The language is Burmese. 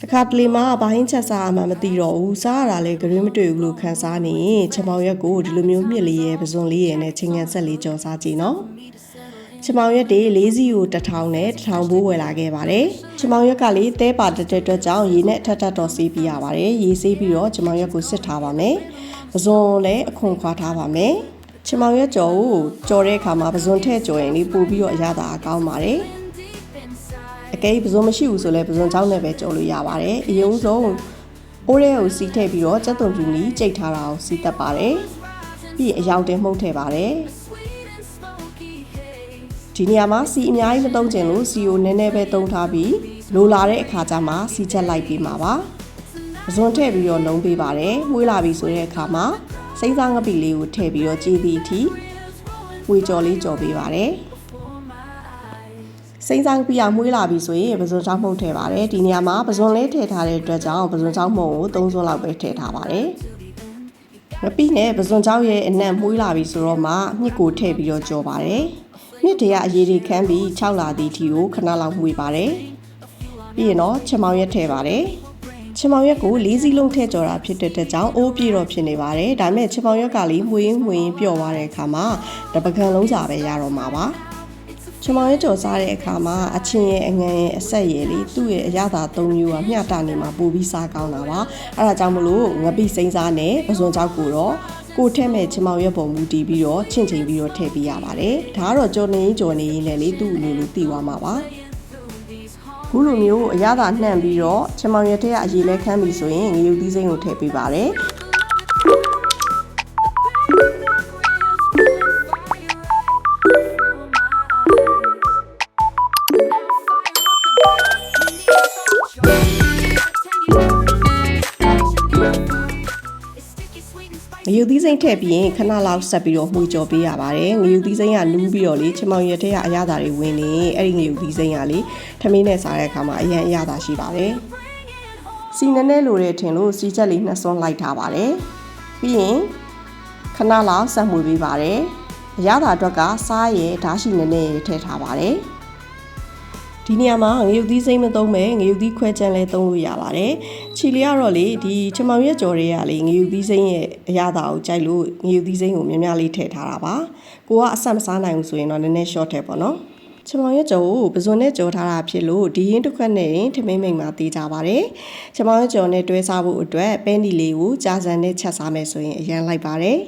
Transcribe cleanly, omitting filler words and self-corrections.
တခါတလေမှာဘာဟင်းချက်စားမှမသိတော့ဘူးစားရတာလည်းကြွေးမတွေ့ဘူးလို့ခံစားနေချင်မောင်ရက်ကိုဒီလိုမျိုးမြစ်လေးရဲ့ပစွန်လေးရဲ့နဲ့ချင်းကန်ဆက်လေးကြော်စားကြည့်နော်ချင်မောင်ရက်တွေ၄စီးကို1000နဲ့1000ဘိုးဝယ်လာခဲ့ပါတယ်ချင်မောင်ရက်ကလေတဲပါတက်တဲ့အတွက်ကြောင့်ရေနဲ့ထပ်တော့ဆေးပြရပါတယ်ရေဆေးပြီးတော့ချင်မောင်ရက်ကိုစစ်ထားပါမယ်ပစွန်လည်းအခွန်ခွာထားပါမယ်ချင်မောင်ရက်ကြော်ကိုကြော်တဲ့အခါမှာပစွန်ထည့်ကြော်ရင်လေးပို့ပြီးတော့အရသာကောင်းပါတယ်အကဲပစွန်မရှိဘူးဆိုလဲပစွန်ချောင်းနဲ့ပဲကြော်လို့ရပါတယ်အရင်ဆုံးအိုးထဲကိုစီထည့်ပြီးတော့ကြက်သွန်ဖြူနီကြိတ်ထားတာကိုစီတက်ပါတယ်ပြီးအယောင်တင်မှုန့်ထည့်ပါတယ်ဒီနေရာမှာစီအများကြီးမသုံးချင်လို့စီကိုနည်းနည်းပဲသုံးထားပြီးလိုလာတဲ့အခါကျမှစီချက်လိုက်ပြီးမှာပါပစွန်ထည့်ပြီးတော့လုံးပေးပါတယ်မွေးလာပြီဆိုတဲ့အခါမှာစိမ့်စားငပိလေးကိုထည့်ပြီးတော့ကြည်သည့်အထိဝေကြော်လေးကြော်ပေးပါတယ်စိမ့်စားပြီးအောင်မွေးလာပြီဆိုရင်ပစွန်ချောင်းမှုန့်ထည့်ပါတယ်ဒီနေရာမှာပစွန်လေးထည့်ထားတဲ့အတွက်ကြောင့်ပစွန်ချောင်းမှုန့်ကို3စွန်းလောက်ပဲထည့်ထားပါတယ်ငပိနဲ့ပစွန်ချောင်းရဲ့အနံ့မွေးလာပြီဆိုတော့မှမြစ်ကိုထည့်ပြီးတော့ကြော်ပါတယ်မြစ်တွေကအရေးတွေခမ်းပြီး6လာသည့်အထိကိုခဏလောက်မှုေးပါတယ်ပြီးရင်တော့ချင်မောင်ရက်ထည့်ပါတယ်ချင်မောင်ရက်ကို4စီးလုံးထည့်ကြော်တာဖြစ်တဲ့အတွက်ကြောင့်အိုးပြေတော့ဖြစ်နေပါတယ်ဒါပေမဲ့ချင်မောင်ရက်ကလေးမှုရင်းပျော့သွားတဲ့အခါမှာတပကံလုံးစာပဲရတော့မှာပါချင်မောင်ရက်ကြော်စားတဲ့အခါမှာအချင်းရဲ့အငန်ရဲ့အဆက်ရဲ့လေးသူ့ရဲ့အရသာ3မျိုးကမျှတနေမှာပို့ပြီးစားကောင်းတာပါအဲဒါကြောင့်မလို့ငပိစိမ့်စားနဲ့ပစွန်ကြောက်ကိုတော့ကိုထက်မဲ့ချင်မောင်ရက်ပုံမူတည်ပြီးတော့ချင့်ချိန်ပြီးတော့ထည့်ပေးရပါတယ်ဒါကတော့ကြော်နေရင်လည်းလေသူ့လိုလိုတည်သွားမှာပါခုလိုမျိုးအရသာနှံ့ပြီးတော့ချင်မောင်ရက်ထဲကအရေးလဲခမ်းပြီဆိုရင်ငရုတ်သီးစိမ့်ကိုထည့်ပေးပါတယ်ငရုတ်သီးစိမ့်ထည့်ပြီးရင်ခဏလောက်ဆက်ပြီးတော့မှုကြော်ပေးရပါတယ်ငရုတ်သီးစိမ့်ကနူးပြီးတော့လေချင်မောင်ရက်ထဲကအရသာတွေဝင်နေအဲ့ဒီငရုတ်သီးစိမ့်ကလေထမင်းနဲ့စားတဲ့အခါမှာအရန်အရသာရှိပါတယ်စီနည်းနည်းလိုတဲ့ထင်လို့စီချက်လေး2စွန်းလိုက်ထားပါတယ်ပြီးရင်ခဏလောက်ဆက်မှုပေးပါတယ်အရသာအတွက်ကစားရယ်ဓာတ်ရှိနည်းနည်းထည့်ထားပါတယ်ဒီနေရာမှာငရုတ်သီးစိမ့်မသုံးပဲငရုတ်သီးခွဲချမ်းလဲသုံးလို့ရပါတယ်ချီလီကတော့လေဒီချင်မောင်ရက်ကြော်တွေကလေငရုတ်သီးစိမ့်ရဲ့အရသာကိုကြိုက်လို့ငရုတ်သီးစိမ့်ကိုများများလေးထည့်ထားတာပါကိုကအဆက်မစားနိုင်ဘူးဆိုရင်တော့နည်းနည်း short ထည့်ပေါ့နော်ချင်မောင်ရက်ကြော်ကိုပစွန်နဲ့ကြော်ထားတာဖြစ်လို့ဒီရင်းတစ်ခွက်နဲ့ထမင်းမိန်မှာသေးကြပါတယ်ချင်မောင်ရက်ကြော်နဲ့တွဲစားဖို့အတွက်ပဲနီလေးကိုကြာစံနဲ့ချက်စားမယ်ဆိုရင်အရန်လိုက်ပါတယ်